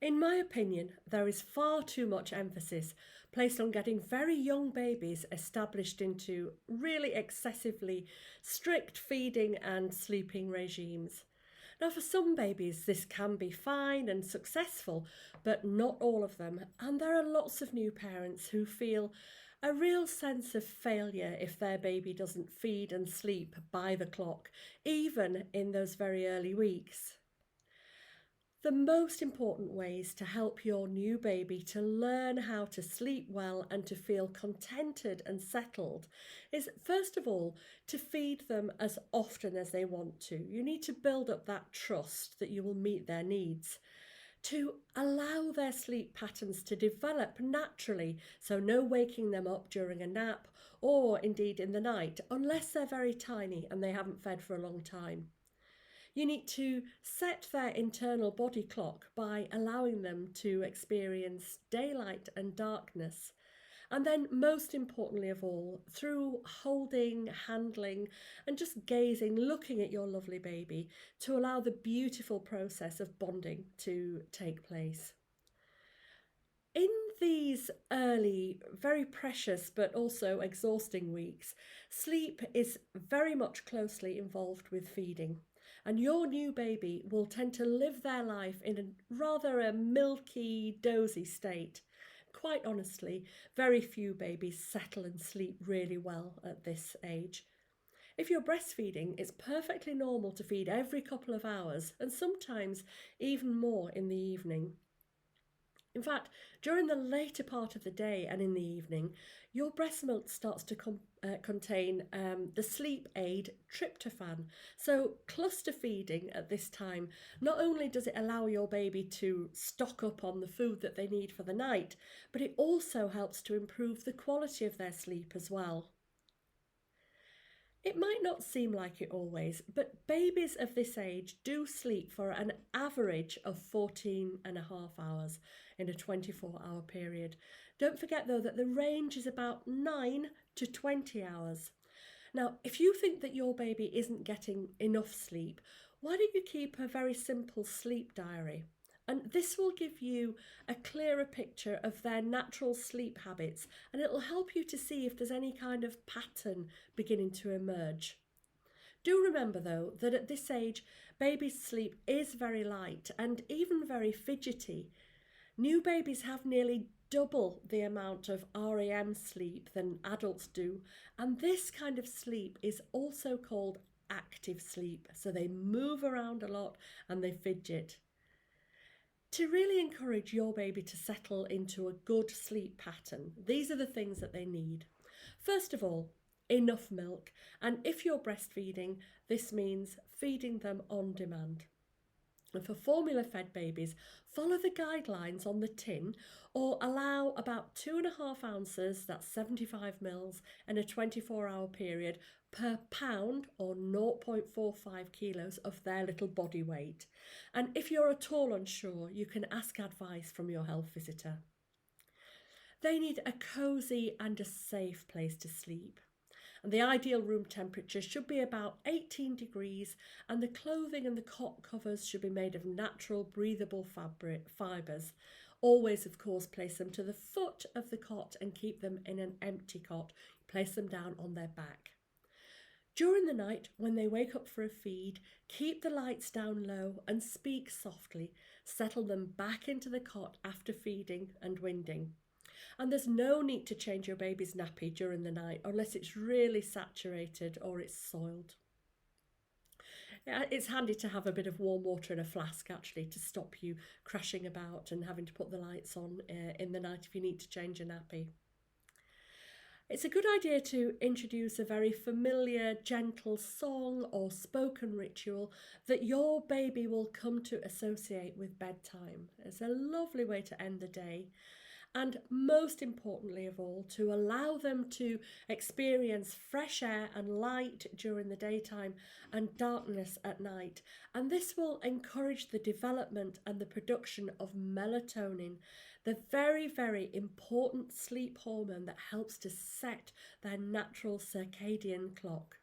In my opinion, there is far too much emphasis placed on getting very young babies established into really excessively strict feeding and sleeping regimes. Now, for some babies, this can be fine and successful, but not all of them. And there are lots of new parents who feel a real sense of failure if their baby doesn't feed and sleep by the clock, even in those very early weeks. The most important ways to help your new baby to learn how to sleep well and to feel contented and settled is, first of all, to feed them as often as they want to. You need to build up that trust that you will meet their needs. To allow their sleep patterns to develop naturally, so no waking them up during a nap or indeed in the night, unless they're very tiny and they haven't fed for a long time. You need to set their internal body clock by allowing them to experience daylight and darkness. And then, most importantly of all, through holding, handling, and just gazing, looking at your lovely baby to allow the beautiful process of bonding to take place. In these early, very precious but also exhausting weeks, sleep is very much closely involved with feeding. And your new baby will tend to live their life in a milky, dozy state. Quite honestly, very few babies settle and sleep really well at this age. If you're breastfeeding, it's perfectly normal to feed every couple of hours and sometimes even more in the evening. In fact, during the later part of the day and in the evening, your breast milk starts to contain the sleep aid tryptophan. So, cluster feeding at this time, not only does it allow your baby to stock up on the food that they need for the night, but it also helps to improve the quality of their sleep as well. It might not seem like it always, but babies of this age do sleep for an average of 14 and a half hours in a 24-hour period. Don't forget, though, that the range is about 9 to 20 hours. Now, if you think that your baby isn't getting enough sleep, why don't you keep a very simple sleep diary? And this will give you a clearer picture of their natural sleep habits, and it'll help you to see if there's any kind of pattern beginning to emerge. Do remember, though, that at this age, babies' sleep is very light and even very fidgety. New babies have nearly double the amount of REM sleep than adults do, and this kind of sleep is also called active sleep, so they move around a lot and they fidget. To really encourage your baby to settle into a good sleep pattern, these are the things that they need. First of all, enough milk, and if you're breastfeeding, this means feeding them on demand. And for formula fed babies, follow the guidelines on the tin or allow about 2.5 ounces, that's 75 mils, in a 24-hour period per pound or 0.45 kilos of their little body weight. And if you're at all unsure, you can ask advice from your health visitor. They need a cosy and a safe place to sleep. And the ideal room temperature should be about 18 degrees, and the clothing and the cot covers should be made of natural breathable fibres. Always, of course, place them to the foot of the cot and keep them in an empty cot. Place them down on their back. During the night, when they wake up for a feed, keep the lights down low and speak softly. Settle them back into the cot after feeding and winding. And there's no need to change your baby's nappy during the night unless it's really saturated or it's soiled. It's handy to have a bit of warm water in a flask actually to stop you crashing about and having to put the lights on in the night if you need to change a nappy. It's a good idea to introduce a very familiar, gentle song or spoken ritual that your baby will come to associate with bedtime. It's a lovely way to end the day. And most importantly of all, to allow them to experience fresh air and light during the daytime and darkness at night. And this will encourage the development and the production of melatonin, the very, very important sleep hormone that helps to set their natural circadian clock.